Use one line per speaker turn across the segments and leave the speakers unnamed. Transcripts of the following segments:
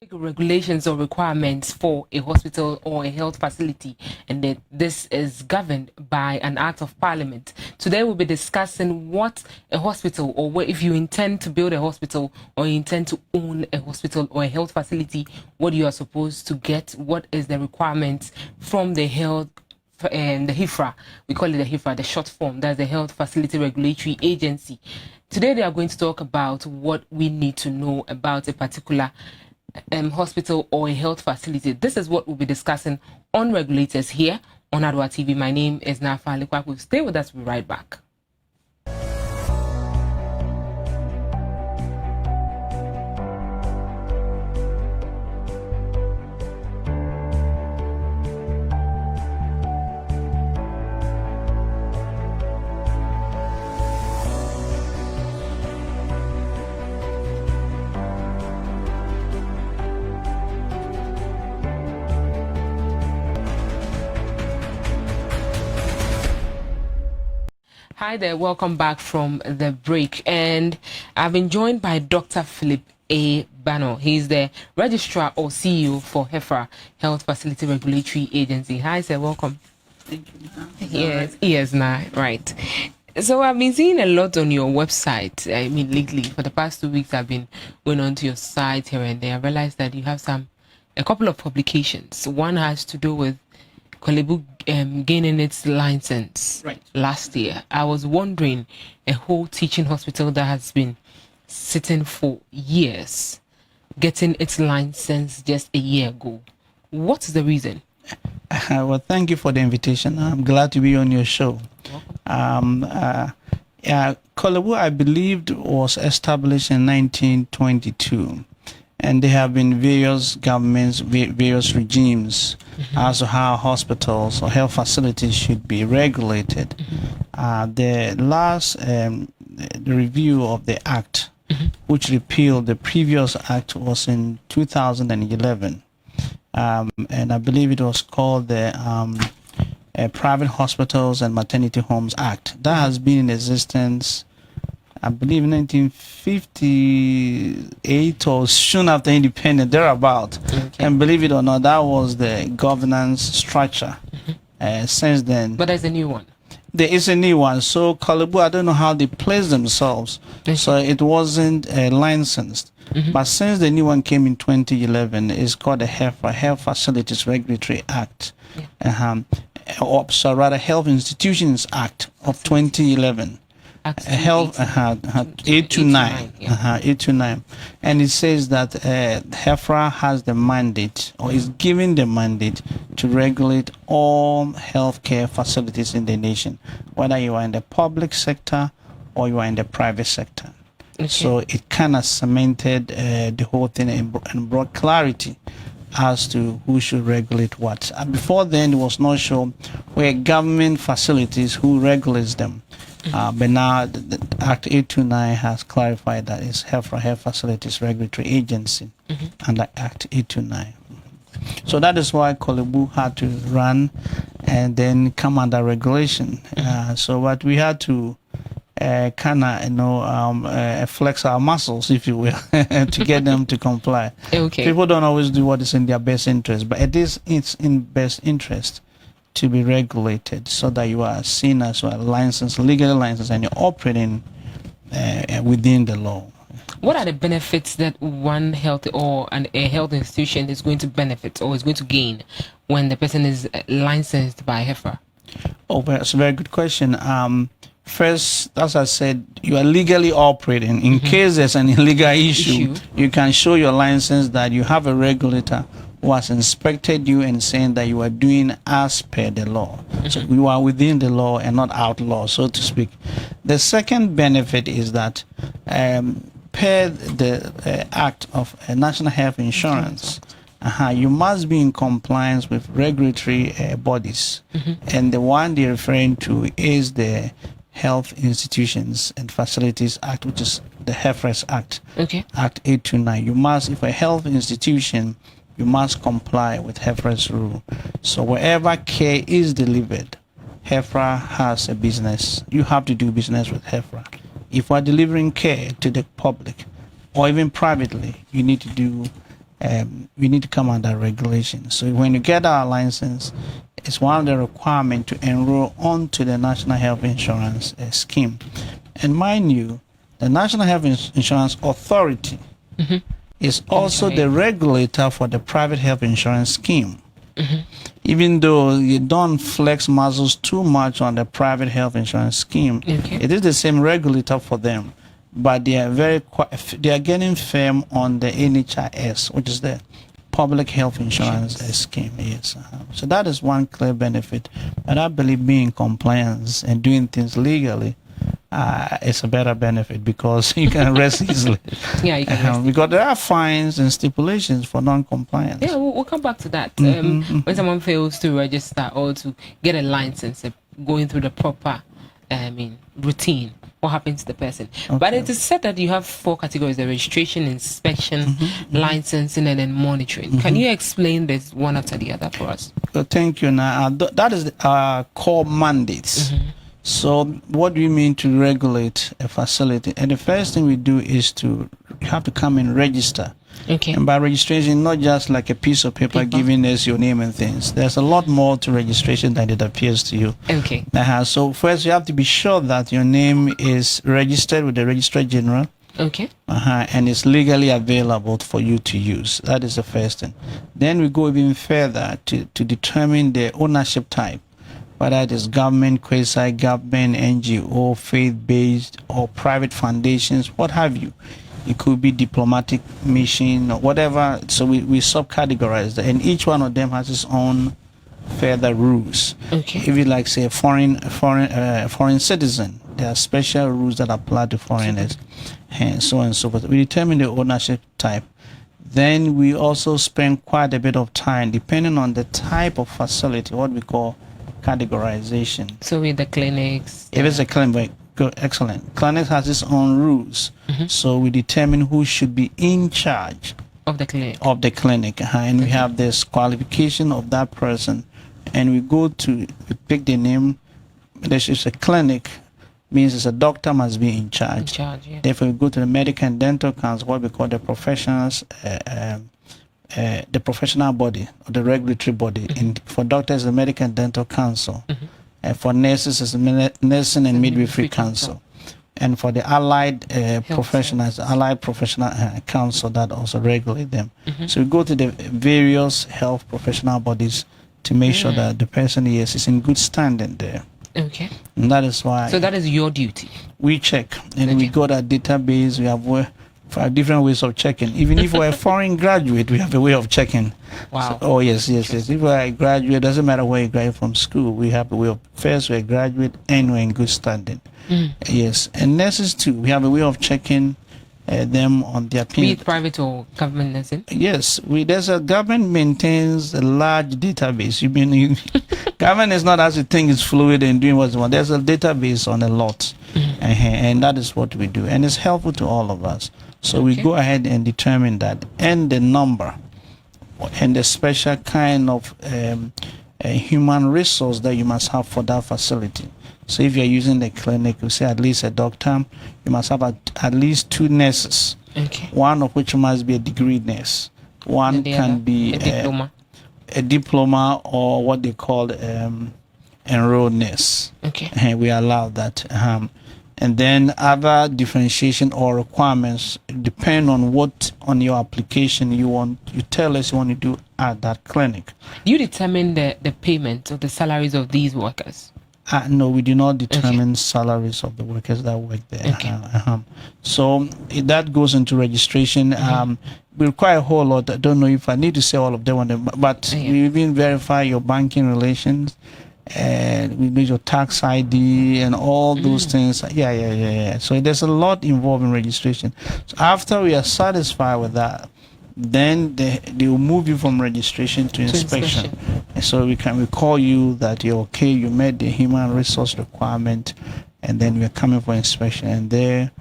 Regulations or requirements for a hospital or a health facility, and that this is governed by an act of parliament. Today we'll be discussing what a hospital, or what, if you intend to build a hospital or you intend to own a hospital or a health facility, what you are supposed to get, what is the requirements from the health and the HIFRA. We call it the HIFRA, the short form. That's the Health Facility Regulatory Agency. Today they are going to talk about what we need to know about a particular hospital or a health facility. This is what we'll be discussing on Regulators here on Adwa TV. My name is Nafa Lekwaku. Stay with us. We'll be right back. Hi there, welcome back from the break, and I've been joined by Dr. Philip A. Bano. He's the Registrar or CEO for HEFRA, Health Facility Regulatory Agency. Hi sir, welcome.
Thank you.
Yes, right? Yes, now, right. So I've been seeing a lot on your website. I mean, lately, for the past 2 weeks, I've been going onto your site here and there. I realized that you have a couple of publications. One has to do with Korle Bu gaining its license last year. I was wondering, a whole teaching hospital that has been sitting for years, getting its license just a year ago. What's the reason?
Well, thank you for the invitation. I'm glad to be on your show. Korle Bu, I believed, was established in 1922. And there have been various governments, various regimes as to how hospitals or health facilities should be regulated. The last review of the Act, which repealed the previous Act, was in 2011. And I believe it was called the Private Hospitals and Maternity Homes Act. That has been in existence, I believe, in 1958 or soon after independence, thereabout. Okay. And believe it or not, that was the governance structure since then.
But there's a new one.
There is a new one. So Korle Bu, I don't know how they place themselves. So it wasn't licensed. But since the new one came in 2011, it's called the HEFRA, Health Facilities Regulatory Act. Or rather, Health Institutions Act of 2011. Health 829, 829, and it says that HEFRA has the mandate, or is given the mandate, to regulate all healthcare facilities in the nation, whether you are in the public sector or you are in the private sector. Okay. So it kind of cemented the whole thing and brought clarity as to who should regulate what. Before then, it was not sure where government facilities, who regulates them. But now the Act 829 has clarified that it's HEFRA, Health Facilities Regulatory Agency, under Act 829. So that is why Korle Bu had to run and then come under regulation. So what we had to kind of flex our muscles, if you will, to get them to comply.
Okay.
People don't always do what is in their best interest, but it's in best interest to be regulated so that you are seen as a licensed, legally licensed, and you're operating within the law.
What are the benefits that one health or a health institution is going to benefit or is going to gain when the person is licensed by HEFRA?
Oh, that's a very good question. First, as I said, you are legally operating. In case there's an illegal issue, you can show your license that you have a regulator who has inspected you and saying that you are doing as per the law. So you are within the law and not outlaw, so to speak. The second benefit is that per the Act of National Health Insurance, you must be in compliance with regulatory bodies. And the one they're referring to is the Health Institutions and Facilities Act, which is the HEFRA Act, Act 829. You must, if a health institution, you must comply with HEFRA's rule. So wherever care is delivered, HEFRA has a business. You have to do business with HEFRA. If we're delivering care to the public, or even privately, you need to do we need to come under regulation. So when you get our license, it's one of the requirements to enroll onto the National Health Insurance scheme. And mind you, the National Health Insurance Authority is also the regulator for the private health insurance scheme. Even though you don't flex muscles too much on the private health insurance scheme, it is the same regulator for them, but they are getting firm on the NHIS, which is the public health insurance scheme. Yes, so that is one clear benefit. And I believe being in compliance and doing things legally it's a better benefit, because you can rest easily.
Yeah, you can rest.
Because there are fines and stipulations for non-compliance.
Yeah, we'll come back to that. When someone fails to register or to get a license, going through the proper routine, what happens to the person? But it is said that you have 4 categories: the registration, inspection, licensing, and then monitoring. Can you explain this one after the other for us?
Well, thank you. Now that is our core mandates. So what do you mean to regulate a facility? And the first thing we do is you have to come and register. And by registration, not just like a piece of paper giving us your name and things. There's a lot more to registration than it appears to you. So first you have to be sure that your name is registered with the Registrar General. And it's legally available for you to use. That is the first thing. Then we go even further to determine the ownership type, whether it is government, quasi-government, NGO, faith-based, or private foundations, what have you. It could be diplomatic mission or whatever. So we subcategorize that, and each one of them has its own further rules. If you like, say, a foreign citizen, there are special rules that apply to foreigners, and so on and so forth. We determine the ownership type. Then we also spend quite a bit of time, depending on the type of facility, what we call categorization.
So with the clinics,
if it's a clinic, good, excellent. Clinic has its own rules, so we determine who should be in charge
of the clinic.
And we have this qualification of that person, and we pick the name. This is a clinic, means it's a doctor must be in charge. Therefore, we go to the Medical and Dental Council, what we call the professionals. The professional body or the regulatory body. For doctors, the Medical and Dental Council. For nurses, it's the Nursing and Midwifery Council. And for the allied professionals, Allied Professional Council that also regulate them. So we go to the various health professional bodies to make sure that the person is in good standing there. And that is why.
So that is your duty.
We check, and we got a database. We have 5 different ways of checking. Even if we're a foreign graduate, we have a way of checking. So, yes. If we're a graduate, doesn't matter where you graduate from school, we have a way of, first we're a graduate and we're in good standing. Yes, and nurses too. We have a way of checking them on their
Be it private or government nursing?
Yes, there's a government maintains a large database. Government is not as you think it's fluid and doing what you want. There's a database on a lot, and that is what we do, and it's helpful to all of us. So we go ahead and determine that, and the number, and the special kind of human resource that you must have for that facility. So if you're using the clinic, we say at least a doctor, you must have at least 2 nurses, one of which must be a degree nurse. One can be a diploma or what they call enrolled nurse. And we allow that. And then other differentiation or requirements depend on what on your application you tell us you want to do at that clinic.
You determine the payment or the salaries of these workers?
No, we do not determine salaries of the workers that work there. So that goes into registration. We require a whole lot. I don't know if I need to say all of them, but we even verify your banking relations. And we need your tax ID and all those things. So there's a lot involved in registration. So after we are satisfied with that, then they will move you from registration to inspection. And so we call you that you're okay, you met the human resource requirement, and then we're coming for inspection. And there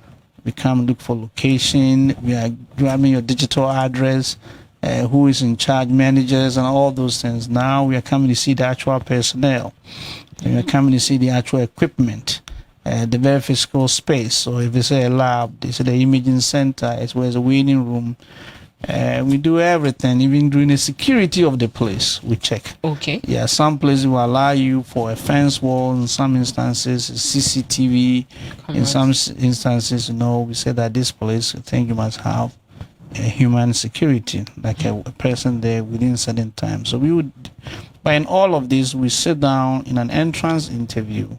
we come look for location, we are grabbing your digital address, who is in charge, managers, and all those things. Now we are coming to see the actual personnel. And we are coming to see the actual equipment, the very physical space. So if it's a lab, it's the imaging center, it's where the waiting room, We do everything, even during the security of the place, we check.
Okay.
Yeah, some places will allow you for a fence wall. In some instances, CCTV. In some instances, we say that this place, I think you must have a human security, like a person there within certain time. So we would, but in all of this, we sit down in an entrance interview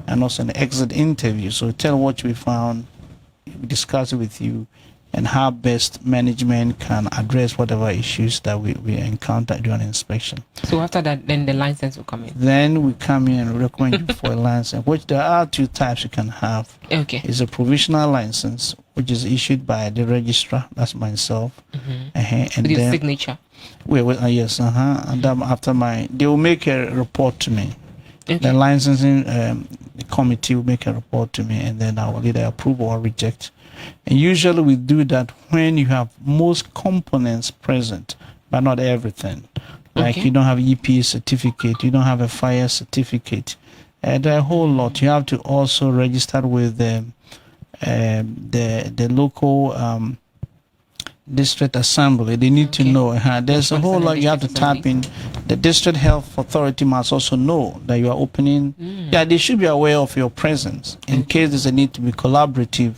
and also an exit interview. So we tell what we found, we discuss it with you, and how best management can address whatever issues that we encounter during inspection.
So after that, then the license will come in? Then
we come in and recommend you for a license, which there are two types you can have.
Okay.
It's a provisional license, which is issued by the registrar, that's myself.
And with your signature?
Yes, and then after they will make a report to me.
Okay.
The licensing committee will make a report to me, and then I will either approve or reject. And usually we do that when you have most components present, but not everything. Like you don't have EPA certificate, you don't have a fire certificate. There are a whole lot. You have to also register with the local district assembly. They need to know. There's a whole lot you have to tap in. The district health authority must also know that you are opening. Yeah, they should be aware of your presence in case there's a need to be collaborative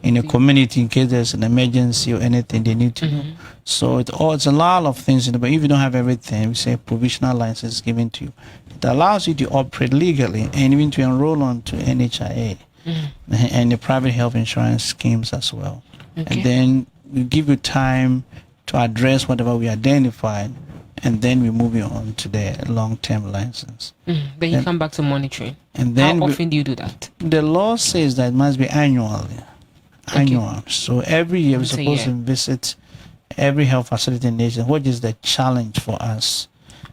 in a community, in case there's an emergency or anything they need to know. So it's a lot of things, but if you don't have everything, we say provisional license is given to you. It allows you to operate legally and even to enroll onto NHIA and the private health insurance schemes as well. And then we give you time to address whatever we identified, and then we move you on to the long-term license.
Then you come back to monitoring.
And then
how often do you do that?
The law says that it must be annually. So every year we're supposed to visit every health facility in the nation, which is the challenge for us.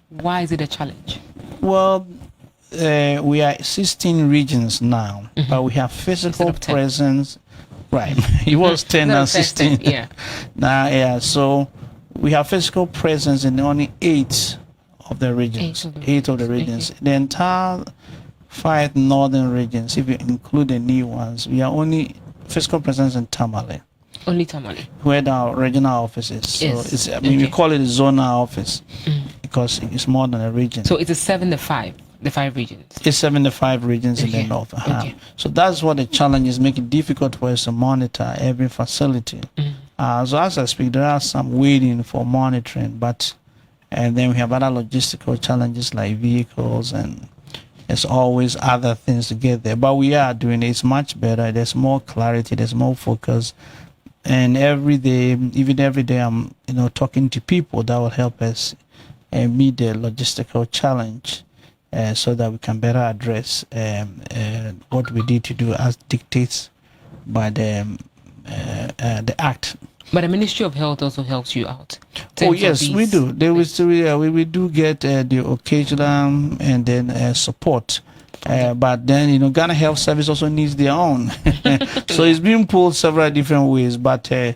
Why is it a challenge?
Well, we are 16 regions now, but we have physical presence. Right. It was 10 and 16.
Yeah.
Now, so we have physical presence in only 8 of the regions. 8 of the regions. The entire 5 northern regions, if you include the new ones, we are only physical presence in Tamale.
Only Tamale.
Where our regional office is. So we call it a zonal office because it's more than a region.
So it's a 7-5. The 5 regions.
It's 75 regions in the north. So that's what the challenge is, making it difficult for us to monitor every facility. So as I speak, there are some waiting for monitoring, and then we have other logistical challenges like vehicles, and there's always other things to get there. But we are doing it. It's much better. There's more clarity. There's more focus. And every day I'm talking to people that will help us meet the logistical challenge. So that we can better address what we need to do as dictates by the Act.
But the Ministry of Health also helps you out.
Oh yes, we do. We do get the occasional and then support. But then Ghana Health Service also needs their own. So it's being pulled several different ways. But I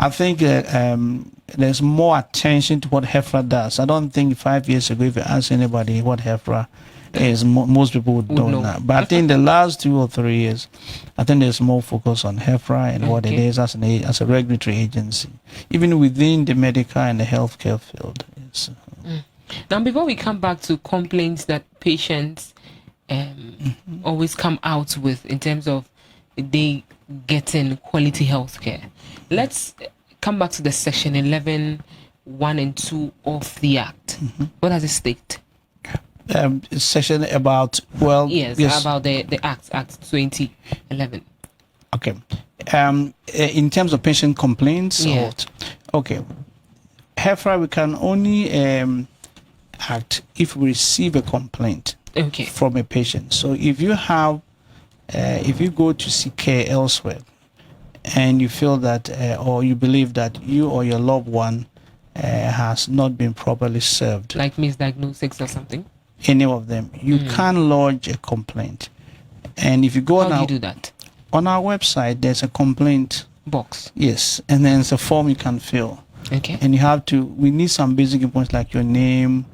think there's more attention to what HEFRA does. I don't think 5 years ago, if you ask anybody what HEFRA is, most people would know that. But I think the last 2 or 3 years, I think there's more focus on HEFRA and what it is as a regulatory agency, even within the medical and the healthcare field.
Now, before we come back to complaints that patients always come out with in terms of they getting quality healthcare, let's come back to the section 11, 1 and 2 of the Act. What does it state?
Section about,
about the Act 2011.
Okay. In terms of patient complaints, HEFRA, we can only act if we receive a complaint from a patient. So if you go to seek care elsewhere, and you feel that or you believe that you or your loved one has not been properly served,
like misdiagnosis or something,
any of them, you can lodge a complaint. And if you go
how do you do that?
On our website, there's a complaint
box.
Yes, and then it's a form you can fill. And we need some basic information like your name,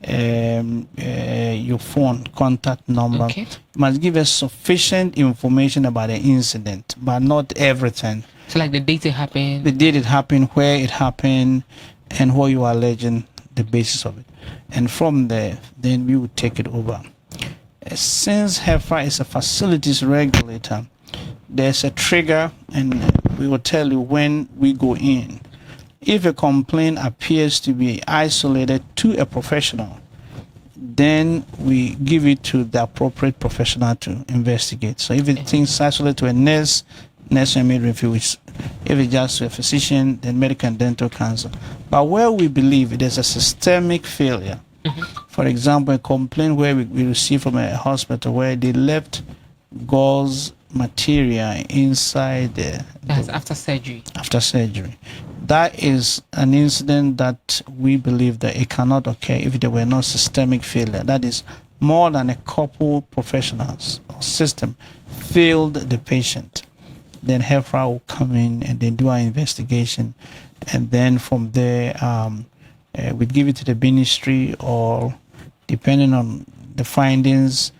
your phone contact number. You must give us sufficient information about the incident, but not everything.
So like the date it happened.
The date it happened, where it happened, and what you are alleging, the basis of it. And from there, then we would take it over. Since HEFRA is a facilities regulator, there's a trigger, and we will tell you when we go in. If a complaint appears to be isolated to a professional, then we give it to the appropriate professional to investigate. So if it thinks isolated to a nurse and midwifery, which if it's just to a physician, then medical and dental council. But where we believe there's a systemic failure, for example, a complaint where we received from a hospital where they left gauze material inside
That's after surgery.
After surgery. That is an incident that we believe that it cannot occur if there were no systemic failure. That is, more than a couple professionals or system failed the patient. Then HEFRA will come in and then do our investigation. And then from there, we give it to the ministry, or depending on the findings,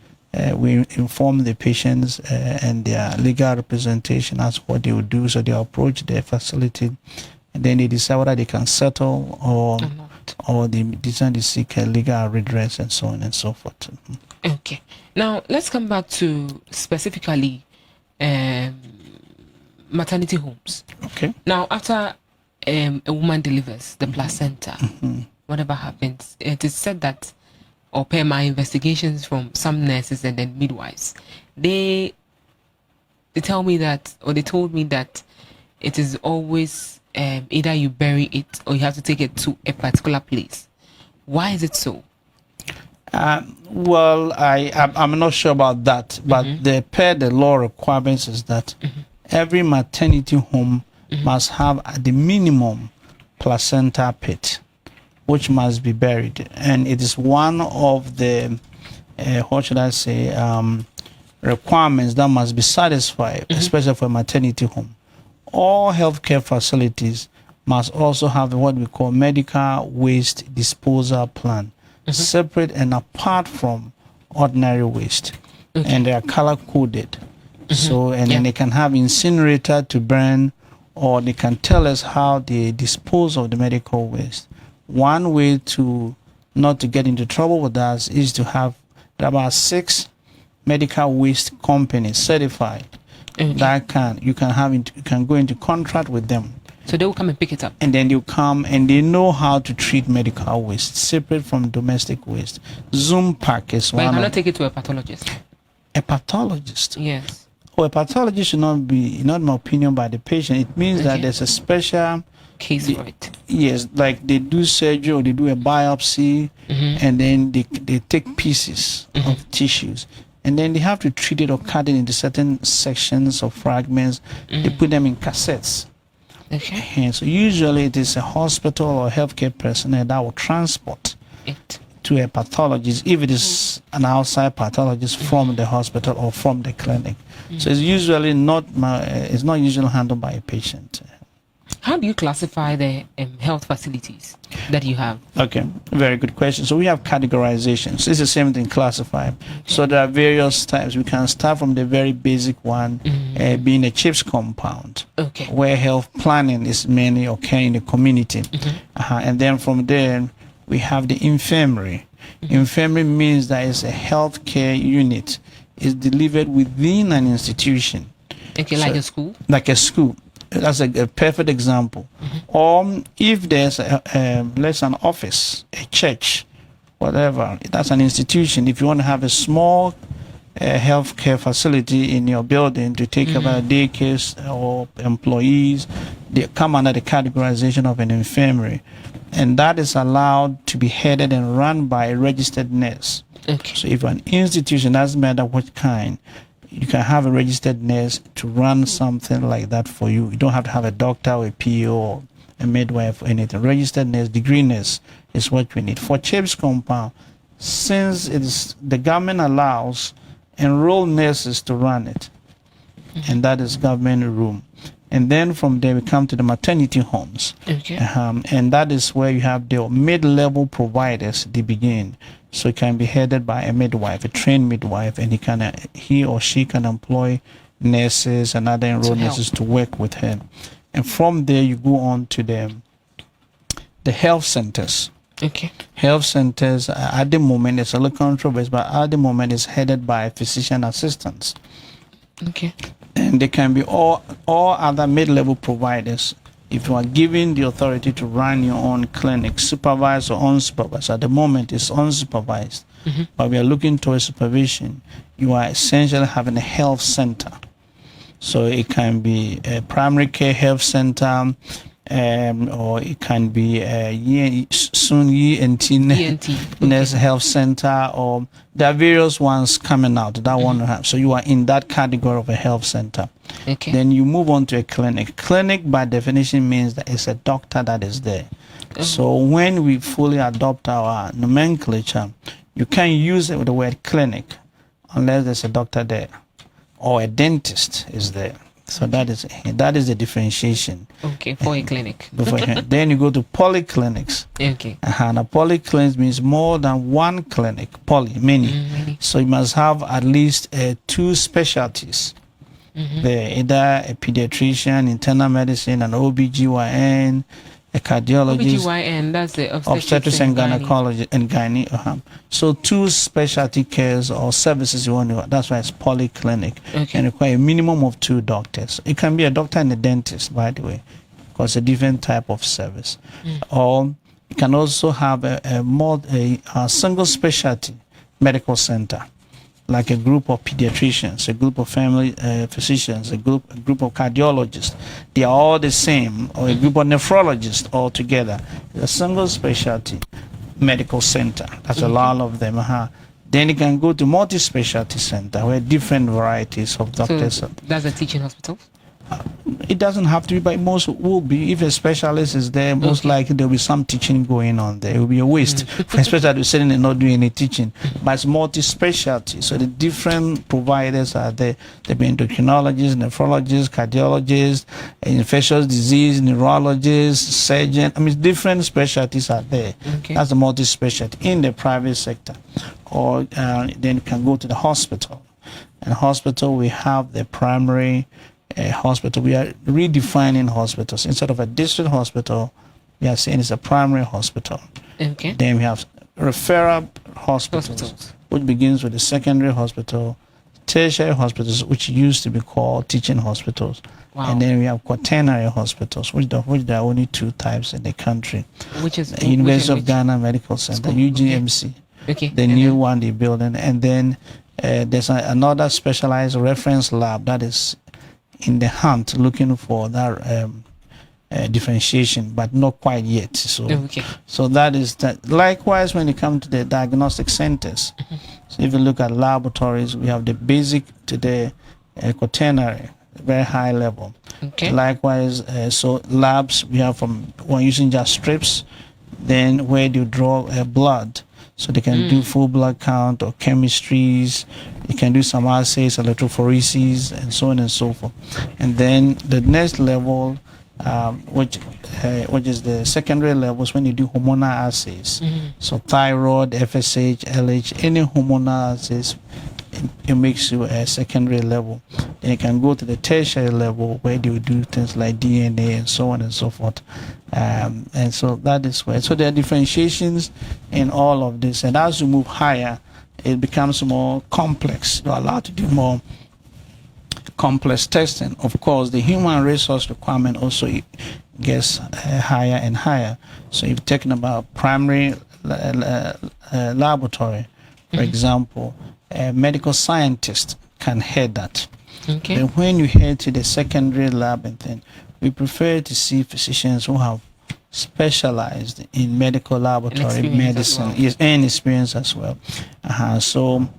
we inform the patients and their legal representation as what they will do. So they approach their facility, and then they decide whether they can settle or they decide to seek a legal redress and so on and so forth.
Okay. Now let's come back to specifically maternity homes.
Okay.
Now after a woman delivers the placenta, whatever happens, it is said that, or per my investigations from some nurses and then midwives, they tell me that, or they told me that it is always either you bury it or you have to take it to a particular place. Why is it so?
Well, I'm not sure about that, but the law requirements is that every maternity home must have at the minimum placenta pit, which must be buried, and it is one of the what should I say requirements that must be satisfied, especially for a maternity home. All healthcare facilities must also have what we call medical waste disposal plan, separate and apart from ordinary waste, and they are color coded. So, and then they can have incinerator to burn, or they can tell us how they dispose of the medical waste. One way to not to get into trouble with us is to have about 6 medical waste companies certified that you can go into contract with them.
So they will come and pick it up.
And then you come and they know how to treat medical waste separate from domestic waste. Zoom Pack is one.
But you cannot take it to a pathologist.
A pathologist?
Yes.
A pathologist should not be, not my opinion, by the patient. It means that there's a special
case for it.
Yes, like they do surgery or they do a biopsy, and then they take pieces of tissues, and then they have to treat it or cut it into certain sections or fragments. They put them in cassettes.
Okay.
And so usually it is a hospital or healthcare personnel that will transport
it
to a pathologist, if it is an outside pathologist from the hospital or from the clinic. So it's usually it's not usually handled by a patient.
How do you classify the health facilities that you have? Okay,
very good question. So we have categorizations. It's the same thing, classify. So there are various types. We can start from the very basic one, being a CHIPS compound, where health planning is mainly occurring in the community. And then from there, we have the infirmary. Infirmary means that it's a healthcare unit. It's delivered within an institution.
Okay, like a school?
Like a school. That's a perfect example. Or if there's let's say an office, a church, whatever, that's an institution. If you want to have a small healthcare facility in your building to take care of daycares or employees, they come under the categorization of an infirmary. And that is allowed to be headed and run by a registered nurse. So if an institution, doesn't matter what kind, you can have a registered nurse to run something like that for you. You don't have to have a doctor or a PO or a midwife or anything. Registered nurse, degree nurse is what we need. For CHIPS compound, since the government allows enrolled nurses to run it, and that is government room. And then from there we come to the maternity homes. And that is where you have the mid-level providers, they begin. So it can be headed by a midwife, a trained midwife, and he or she can employ nurses and other enrolled nurses to work with her. And from there, you go on to the health centers.
Okay.
Health centers, at the moment, it's a little controversial, but at the moment, it's headed by physician assistants.
Okay.
And they can be all other mid-level providers. If you are given the authority to run your own clinic, supervised or unsupervised, at the moment it's unsupervised, but we are looking towards supervision. You are essentially having a health center. So it can be a primary care health center, or it can be a ENT nurse health center, or there are various ones coming out that want to have. So you are in that category of a health center.
Okay.
Then you move on to a clinic. Clinic by definition means that it's a doctor that is there. So when we fully adopt our nomenclature, you can't use it with the word clinic unless there's a doctor there or a dentist is there. So that is the differentiation.
Okay, for a clinic.
Then you go to polyclinics.
Okay.
And a polyclinic means more than one clinic. Poly, many. So you must have at least 2 specialties. Either a pediatrician, internal medicine, an OBGYN, a cardiologist.
OBGYN, that's the
obstetrics and gynecology and gynae. So 2 specialty cares or services you want to. That's why it's polyclinic.
Okay.
And require a minimum of 2 doctors. It can be a doctor and a dentist, by the way, because it's a different type of service. Or you can also have a single specialty medical center, like a group of pediatricians, a group of family physicians, a group of cardiologists. They are all the same, or a group of nephrologists all together. A single specialty medical center. That's a lot of them. Then you can go to multi-specialty center where different varieties of doctors.
So that's a teaching hospital?
It doesn't have to be, but most will be. If a specialist is there, most likely there will be some teaching going on there. It will be a waste for a specialist to sitting and not doing any teaching. But it's multi-specialty, so the different providers are there. There be endocrinologists, nephrologists, cardiologists, infectious disease, neurologists, surgeon. I mean, different specialties are there.
Okay.
That's a multi-specialty in the private sector. Or then you can go to the hospital. In hospital, we have the primary hospital. We are redefining hospitals. Instead of a district hospital, we are saying it's a primary hospital.
Okay.
Then we have referral hospitals, which begins with the secondary hospital, tertiary hospitals, which used to be called teaching hospitals.
Wow.
And then we have quaternary hospitals, which there are only 2 types in the country.
Which is
the University of Ghana Medical Center, UGMC.
Okay.
The new one they're building. And then there's another specialized reference lab that is in the hunt looking for that differentiation, but not quite yet. So that is that. Likewise, when it comes to the diagnostic centers, so if you look at laboratories, we have the basic to the quaternary, very high level.
Okay.
Likewise, so labs we have from one using just strips, then where you draw blood. So they can do full blood count or chemistries. You can do some assays, electrophoresis, and so on and so forth. And then the next level, which is the secondary levels, when you do hormonal assays. So thyroid, FSH, LH, any hormonal assays, it makes you a secondary level. Then you can go to the tertiary level where they will do things like DNA and so on and so forth. And so that is where. So there are differentiations in all of this. And as you move higher, it becomes more complex. You're allowed to do more complex testing. Of course, the human resource requirement also gets higher and higher. So if you're talking about primary laboratory, for example, a medical scientist can head that.
Okay.
Then when you head to the secondary lab and then we prefer to see physicians who have specialized in medical laboratory medicine, and experience as well. So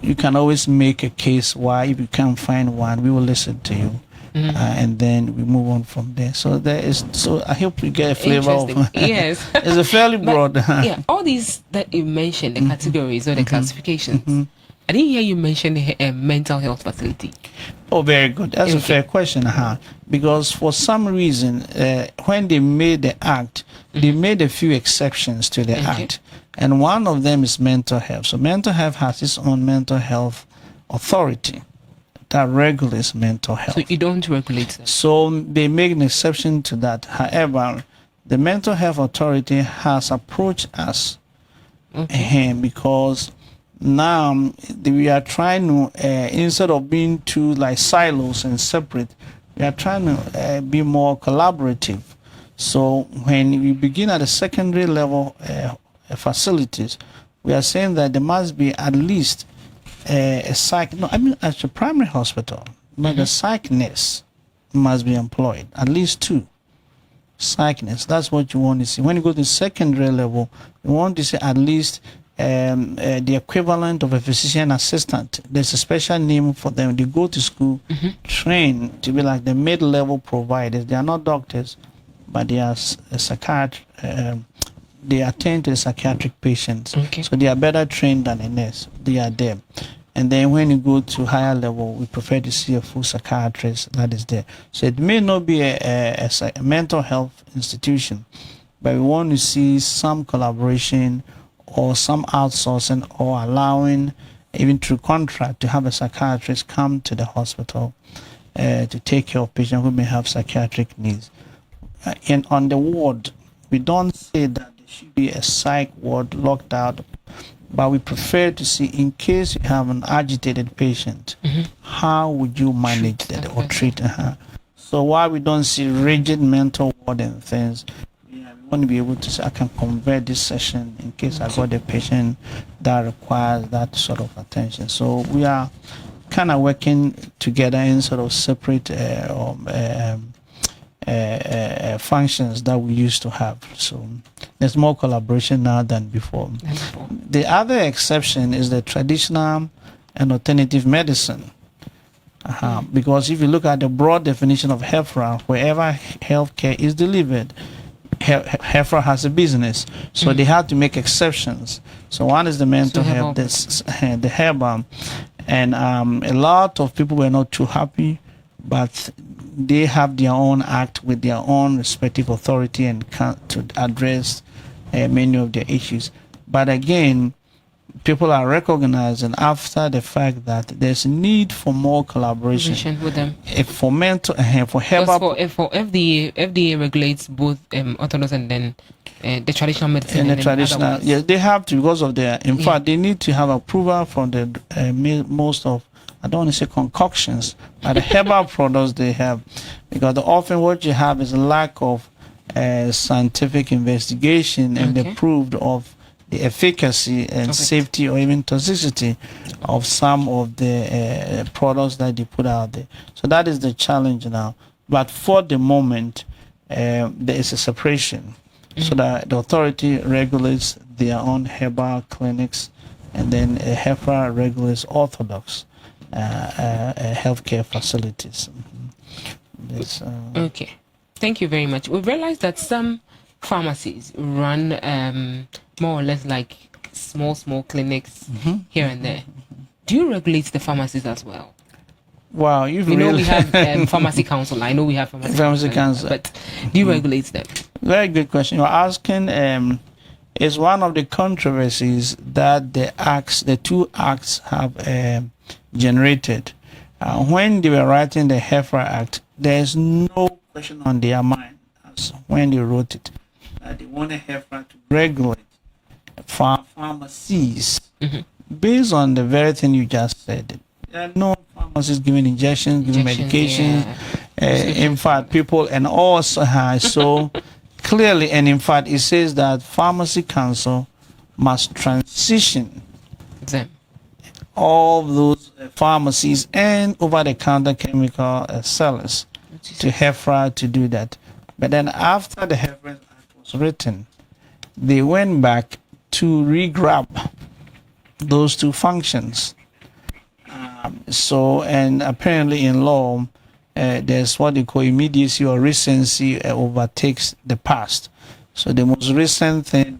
you can always make a case why if you can't find one, we will listen to you. And then we move on from there. So I hope you get a flavor of
yes.
It's a fairly broad.
Yeah, all these that you mentioned, the categories or the classifications. I didn't hear you mention a mental health facility.
Oh, very good. That's a fair question. Because for some reason, when they made the act, they made a few exceptions to the act. And one of them is mental health. So mental health has its own mental health authority that regulates mental health.
So you don't regulate that?
So they make an exception to that. However, the Mental Health Authority has approached us because now we are trying to, instead of being two like silos and separate, we are trying to be more collaborative. So when we begin at the secondary level facilities, we are saying that there must be at least a psych. No, I mean at the primary hospital, but the psych nurse must be employed. At least 2 psych nurse. That's what you want to see. When you go to secondary level, you want to see at least the equivalent of a physician assistant. There's a special name for them. They go to school, train to be like the mid-level providers. They are not doctors, but they are a psychiatrist. They attend to psychiatric patients, so they are better trained than a nurse. They are there. And then when you go to higher level, we prefer to see a full psychiatrist that is there. So it may not be a mental health institution, but we want to see some collaboration or some outsourcing or allowing, even through contract, to have a psychiatrist come to the hospital to take care of patients who may have psychiatric needs. And on the ward, we don't say that there should be a psych ward locked out, but we prefer to see, in case you have an agitated patient, how would you manage that or treat her? So while we don't see rigid mental ward and things, we want to be able to say, I can convert this session in case I got a patient that requires that sort of attention. So we are kind of working together in sort of separate functions that we used to have. So there's more collaboration now than before. The other exception is the traditional and alternative medicine. Because if you look at the broad definition of HEFRA, wherever healthcare is delivered, HEFRA has a business. So they have to make exceptions. So one is the mental health, the herbal. And a lot of people were not too happy, but they have their own act with their own respective authority and to address many of their issues. But again, people are recognizing after the fact that there's a need for more collaboration
with them.
For mental, for herbal.
For FDA regulates both orthodox and then the traditional medicine.
And the traditional, yes, they have to, because of their. In fact, they need to have approval from the most of, I don't want to say concoctions, but the herbal products they have, because often what you have is a lack of scientific investigation and the proof of the efficacy and safety or even toxicity of some of the products that they put out there. So that is the challenge now. But for the moment, there is a separation, so that the authority regulates their own herbal clinics, and then HEFRA regulates orthodox healthcare facilities.
Okay, thank you very much. We've realized that some pharmacies run more or less like small clinics here and there. Do you regulate the pharmacies as well?
Wow,
we know we have pharmacy council. I know we have pharmacy council, but do you regulate them?
Very good question. You're asking. Is one of the controversies that the two acts have generated. When they were writing the HEFRA Act, there's no question on their mind as when they wrote it. They wanted HEFRA to regulate pharmacies based on the very thing you just said. There are no pharmacists giving injections, giving medications. In fact, people and also so clearly, and in fact, it says that Pharmacy Council must transition
them,
all those pharmacies and over-the-counter chemical sellers to HEFRA to do that. But then after the HEFRA Act was written, they went back to re-grab those two functions. And apparently in law, there's what they call immediacy or recency overtakes the past. So the most recent thing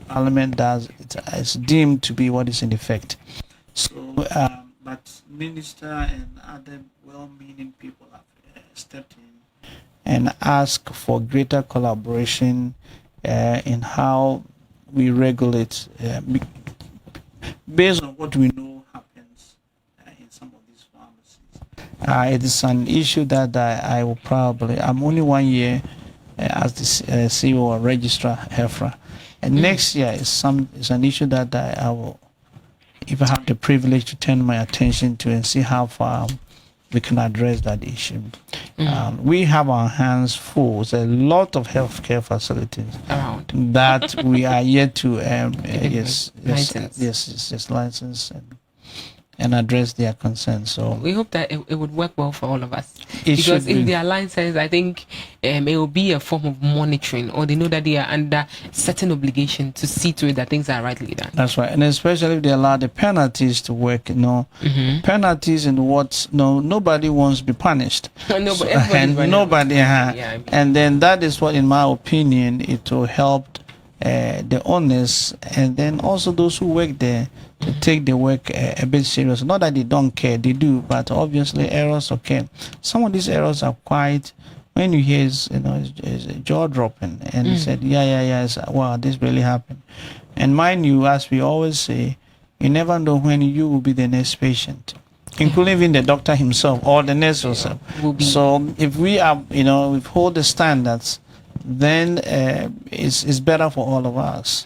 Parliament does is deemed to be what is in effect. So, but minister and other well-meaning people have stepped in and asked for greater collaboration in how we regulate based on what we know happens in some of these pharmacies. It is an issue that I will probably. I'm only 1 year as the CEO or registrar HEFRA, and next year is an issue that I will, if I have the privilege to turn my attention to and see how far we can address that issue. We have our hands full. There's a lot of healthcare facilities
around
that we are yet to license and address their concerns. So
we hope that it would work well for all of us.
It
Because
should
if
be.
they are licensed, I think it will be a form of monitoring, or they know that they are under certain obligation to see to it that things are rightly done.
That's right, and especially if they allow the penalties to work. Penalties in what? No, nobody wants to be punished.
Nobody.
And then that is what, in my opinion, it will help the owners and then also those who work there to take the work a bit serious. Not that they don't care, they do, but obviously errors occur. Some of these errors are quite, when you hear, it's jaw dropping, and he said, wow, this really happened. And mind you, as we always say, you never know when you will be the next patient, including even the doctor himself or the nurse herself. So if we are, we hold the standards, then it's better for all of us.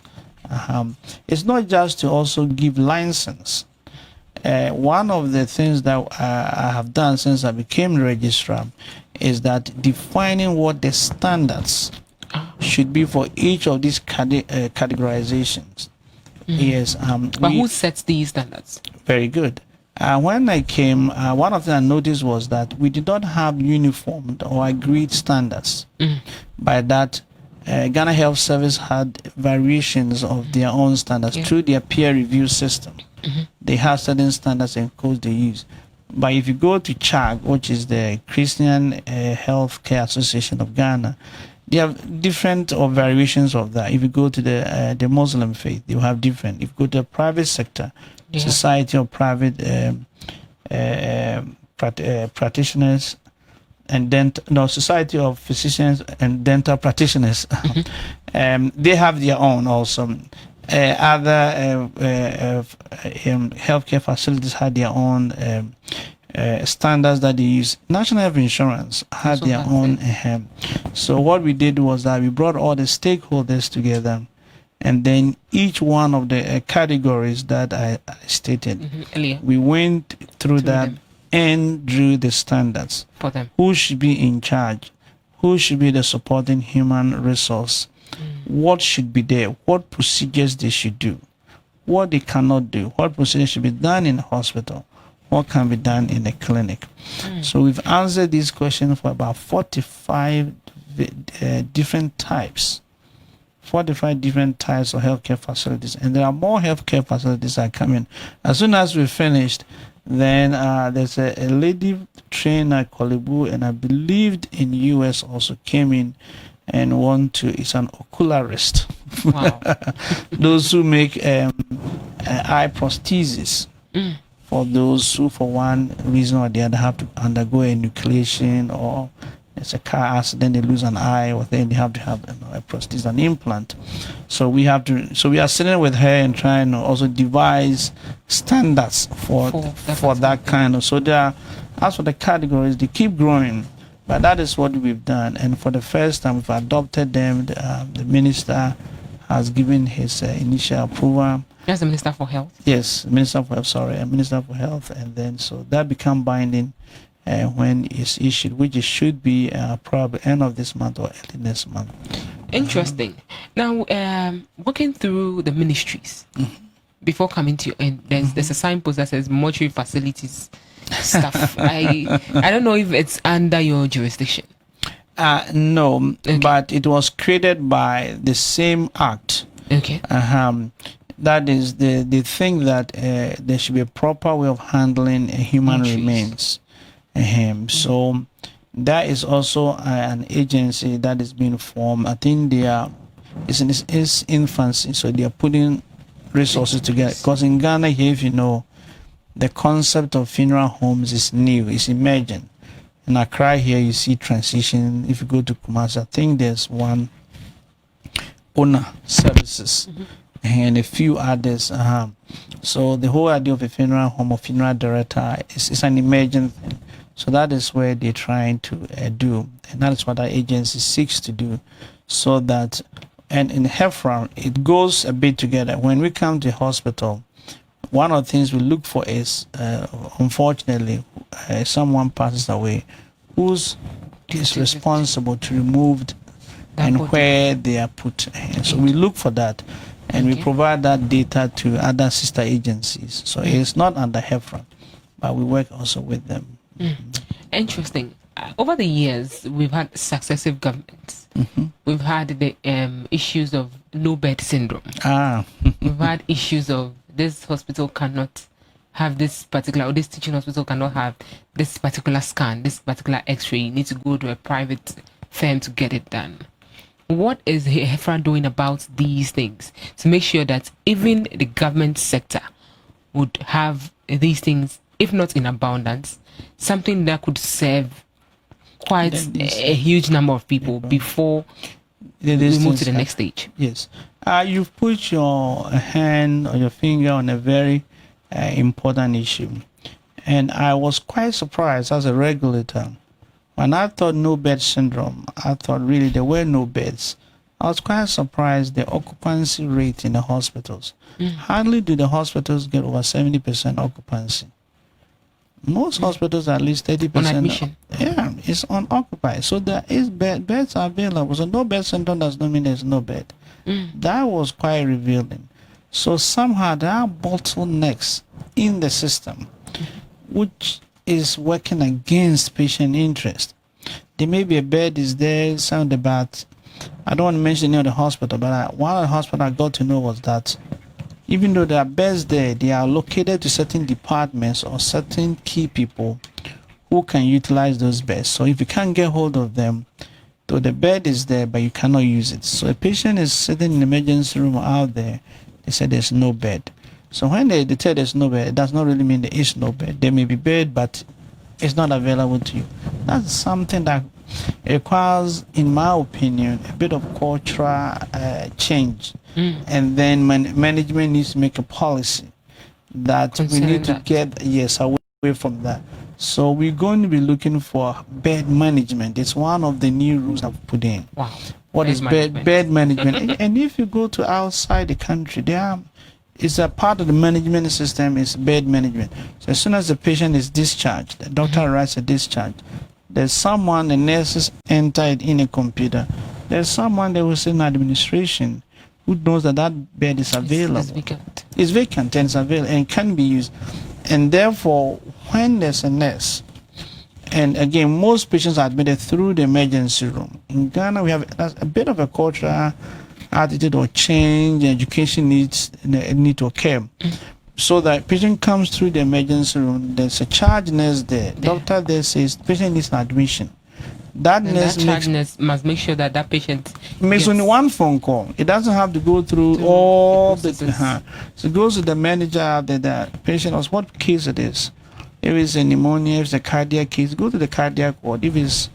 It's not just to also give license. One of the things that I have done since I became registrar is that defining what the standards should be for each of these categorizations. Yes.
But who sets these standards?
Very good. When I came, one of the things I noticed was that we did not have uniformed or agreed standards. By that, Ghana Health Service had variations of their own standards through their peer review system. They have certain standards and codes they use. But if you go to CHAG, which is the Christian Healthcare Association of Ghana, they have different or variations of that. If you go to the Muslim faith, they will have different. If you go to the private sector, Society of Private Practitioners and Society of Physicians and Dental Practitioners, they have their own also. Other healthcare facilities had their own standards that they use. National Health Insurance had their own. So what we did was that we brought all the stakeholders together, and then each one of the categories that I stated, we went through that and drew the standards
for them.
Who should be in charge? Who should be the supporting human resource? What should be there? What procedures they should do? What they cannot do? What procedures should be done in the hospital? What can be done in the clinic? So we've answered these questions for about 45 different types. 45 different types of healthcare facilities, and there are more healthcare facilities that are coming. As soon as we finished, then there's a lady trained at Korle Bu, and I believed in US also came in and it's an ocularist.
Wow.
Those who make eye prosthesis for those who, for one reason or the other, have to undergo a nucleation, or it's a car accident, they lose an eye, or then they have to have a prosthesis, an implant. So we are sitting with her and trying to also devise standards for that kind of. So as for the categories, they keep growing, but that is what we've done. And for the first time, we've adopted them. The minister has given his initial approval.
That's the Minister for Health.
Yes, Minister for Health, and then so that become binding when it's issued, which it should be probably end of this month or early next month.
Interesting. Now, working through the ministries before coming to you, and there's a signpost that says mortuary facilities stuff. I don't know if it's under your jurisdiction.
No, okay. But it was created by the same act.
Okay.
That is the thing that there should be a proper way of handling human remains. So that is also an agency that is being formed. I think it's in its infancy, so they are putting resources together. Because in Ghana here, if you know, the concept of funeral homes is new, it's emerging. In Accra here, you see transition. If you go to Kumasi, I think there's one owner services and a few others. So the whole idea of a funeral home or funeral director is an emerging thing. So that is where they're trying to do, and that is what our agency seeks to do, so that, and in HEFRA, it goes a bit together. When we come to hospital, one of the things we look for is, unfortunately, someone passes away, who's is responsible to remove and where they are put. So we look for that, and we provide that data to other sister agencies. So it's not under HEFRA, but we work also with them.
Interesting. Over the years, we've had successive governments. We've had the issues of low bed syndrome. We've had issues of this hospital cannot have this particular, or this teaching hospital cannot have this particular scan, this particular x-ray. You need to go to a private firm to get it done. What is HEFRA doing about these things to make sure that even the government sector would have these things, if not in abundance, something that could serve quite a huge number of people before we move to the next stage?
Yes. You've put your hand or your finger on a very important issue. And I was quite surprised as a regulator. When I thought no bed syndrome, I thought really there were no beds. I was quite surprised the occupancy rate in the hospitals. Hardly do the hospitals get over 70% occupancy. Most hospitals are at least 30%.
On admission.
Yeah, it's unoccupied. So there is beds are available. So no bed syndrome does not mean there's no bed. That was quite revealing. So somehow there are bottlenecks in the system, which is working against patient interest. There may be a bed is there, sound about, I don't want to mention the name of the hospital, but one of the hospital I got to know was that even though there are beds there, they are located to certain departments or certain key people who can utilize those beds. So if you can't get hold of them, though the bed is there, but you cannot use it. So a patient is sitting in the emergency room out there, they say there's no bed. So when they tell there's no bed, it does not really mean there is no bed. There may be bed, but it's not available to you. That's something that requires, in my opinion, a bit of cultural change. And then management needs to make a policy that we need to get, away from that. So we're going to be looking for bed management. It's one of the new rules I've put in.
Wow.
What is bed management? and if you go to outside the country, it's a part of the management system is bed management. So as soon as the patient is discharged, the doctor writes a discharge. There's someone, the nurses enter it in a computer. There's someone that was in administration who knows that that bed is available.
It's vacant.
It's vacant and it's available and can be used. And therefore, when there's a nurse, and again, most patients are admitted through the emergency room. In Ghana, we have a bit of a cultural attitude or change, education need to occur. So that patient comes through the emergency room, there's a charge nurse there. Doctor there says patient needs an admission. That nurse
must make sure that that patient
makes only one phone call. It doesn't have to go through all the so it goes to the manager, the patient knows what case it is. If it's a pneumonia, if it's a cardiac case, go to the cardiac ward. If it's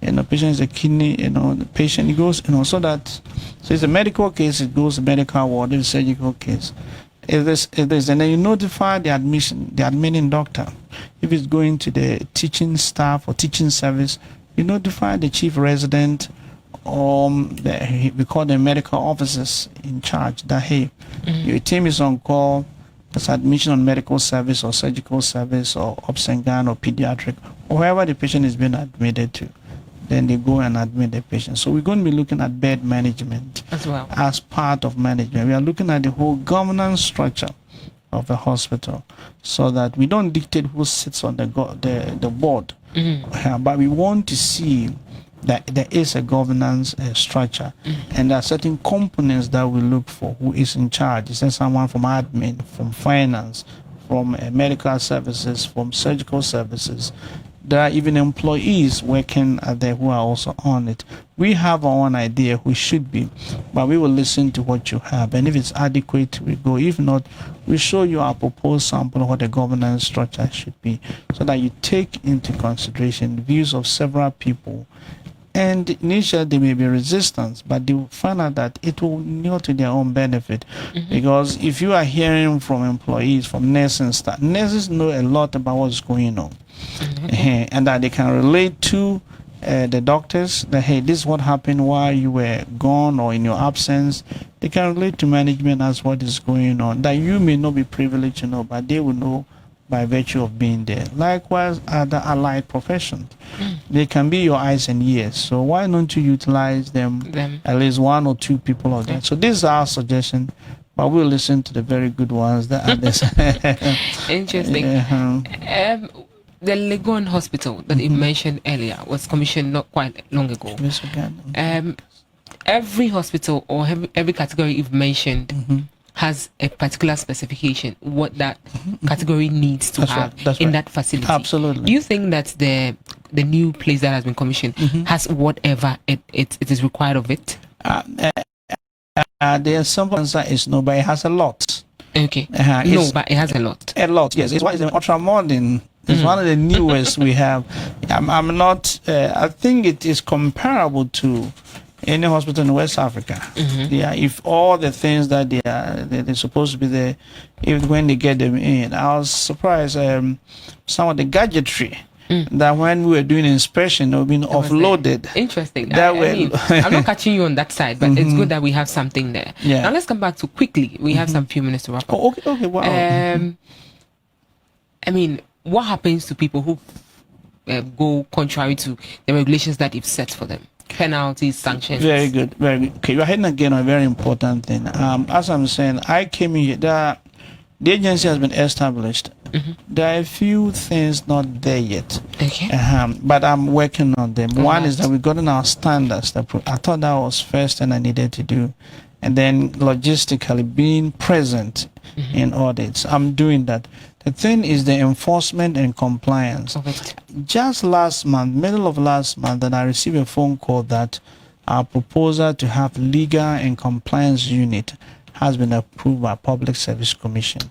patient is a kidney, the patient, it goes, so it's a medical case, it goes to medical ward. If it's a surgical case, if there's, and then you notify the admitting doctor. If it's going to the teaching staff or teaching service, you notify the chief resident, we call them medical officers in charge, that hey, your team is on call. There's admission on medical service or surgical service or obs and gyne or pediatric, or wherever the patient is being admitted to. Then they go and admit the patient. So we're going to be looking at bed management
as well
as part of management. We are looking at the whole governance structure of a hospital, so that we don't dictate who sits on the board, but we want to see that there is a governance structure, and there are certain components that we look for. Who is in charge? Is there someone from admin, from finance, from medical services, from surgical services? There are even employees working there who are also on it. We have our own idea who should be, but we will listen to what you have. And if it's adequate, we go. If not, we show you our proposed sample of what the governance structure should be, so that you take into consideration the views of several people And initially there may be resistance, but they will find out that it will kneel to their own benefit. Because if you are hearing from employees, from nursing staff, nurses know a lot about what's going on. And that they can relate to the doctors that, hey, this is what happened while you were gone or in your absence. They can relate to management as what is going on that you may not be privileged to know, but they will know by virtue of being there. Likewise, other allied professions, they can be your eyes and ears. So why don't you utilize them. At least one or two people of that? So this is our suggestion, but we'll listen to the very good ones. That others.
Interesting. The Legon Hospital that you mentioned earlier was commissioned not quite long ago. Every hospital or every category you've mentioned has a particular specification what that category needs to have in that facility.
Absolutely.
Do you think that the new place that has been commissioned has whatever it is required of it?
The simple answer is no, but it has a lot.
Okay. No, but it has a lot.
A lot, yes. It's why it's ultra modern. It's one of the newest we have. I'm not. I think it is comparable to any hospital in West Africa. Yeah, if all the things that they're supposed to be there, even when they get them in, I was surprised. Some of the gadgetry that when we were doing inspection, they were being offloaded.
Interesting. I'm not catching you on that side, but it's good that we have something there.
Yeah.
Now let's come back to quickly. We have some few minutes to wrap up.
Oh, okay, wow.
I mean, what happens to people who go contrary to the regulations that you've set for them? Penalties, sanctions.
Very good, very good. Okay, you're heading again on a very important thing. As I'm saying, I came in here. The agency has been established. There are a few things not there yet.
Okay.
But I'm working on them. One is that we've gotten our standards. I thought that was first thing I needed to do. And then logistically being present in audits. I'm doing that. The thing is the enforcement and compliance. Just last month, middle of last month, that I received a phone call that our proposal to have legal and compliance unit has been approved by Public Service Commission.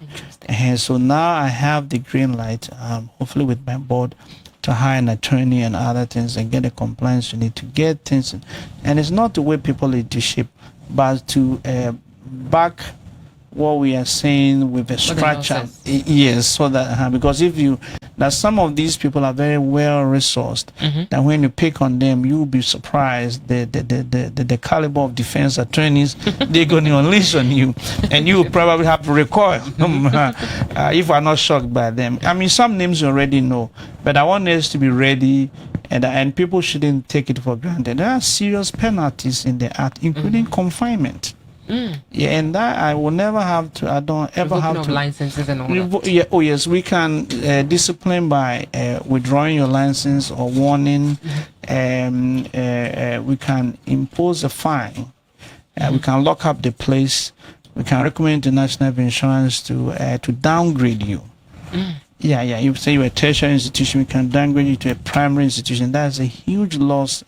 And so now I have the green light, hopefully with my board, to hire an attorney and other things and get a compliance unit to get things in. And it's not to whip people into shape, but to back what we are saying with a structure. Yes, so that because some of these people are very well resourced, that when you pick on them, you'll be surprised the caliber of defense attorneys they're going to unleash on you, and you will probably have to recoil if I'm not shocked by them. I mean, some names you already know, but I want us to be ready. And people shouldn't take it for granted. There are serious penalties in the act, including confinement. Yeah, and that I will never have to. I don't ever have to.
Licenses and all that.
Yeah, oh yes, we can discipline by withdrawing your license or warning. We can impose a fine. We can lock up the place. We can recommend to National Health Insurance to downgrade you. Yeah. You say you're a tertiary institution, we can downgrade you to a primary institution. That's a huge loss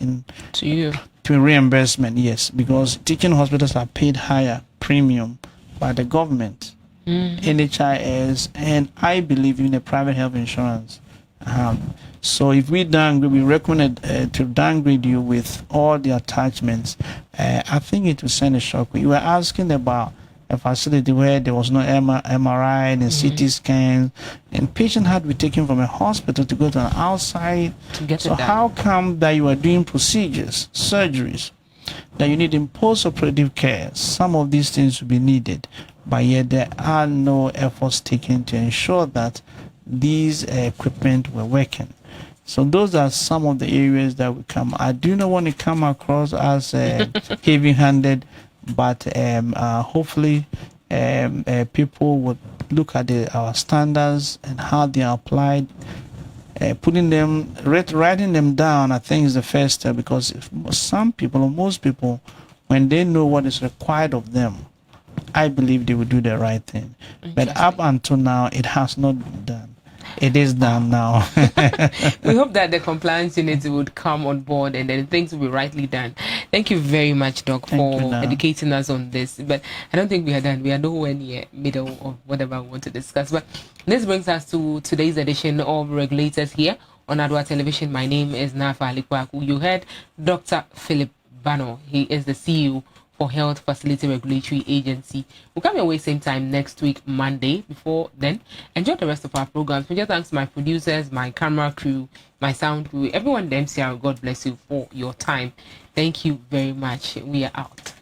to you.
To reimbursement, yes, because teaching hospitals are paid higher premium by the government, NHIS, and I believe in a private health insurance. So if we recommend to downgrade you with all the attachments. I think it will send a shock. You were asking about a facility where there was no MRI and CT scans, and patient had to be taken from a hospital to go to an outside. So how come that you are doing procedures, surgeries, that you need in post-operative care? Some of these things will be needed, but yet there are no efforts taken to ensure that these equipment were working. So those are some of the areas that we come. I do not want to come across as heavy-handed, but hopefully people would look at our standards and how they are applied. Writing them down, I think, is the first step, because some people, or most people, when they know what is required of them, I believe they will do the right thing. But up until now, it has not been done. It is done now.
We hope that the compliance unit would come on board and then things will be rightly done. Thank you very much, Doc, for educating us on this. But I don't think we are done. We are nowhere near middle of whatever we want to discuss. But this brings us to today's edition of Regulators here on Adwa Television. My name is Nafa Alikwaku. You heard Dr. Philip Bano. He is the CEO for Health Facility Regulatory Agency. We'll come your way same time next week, Monday. Before then, enjoy the rest of our programs. Major thanks to my producers, my camera crew, my sound crew, everyone at the MCR. God bless you for your time. Thank you very much. We are out.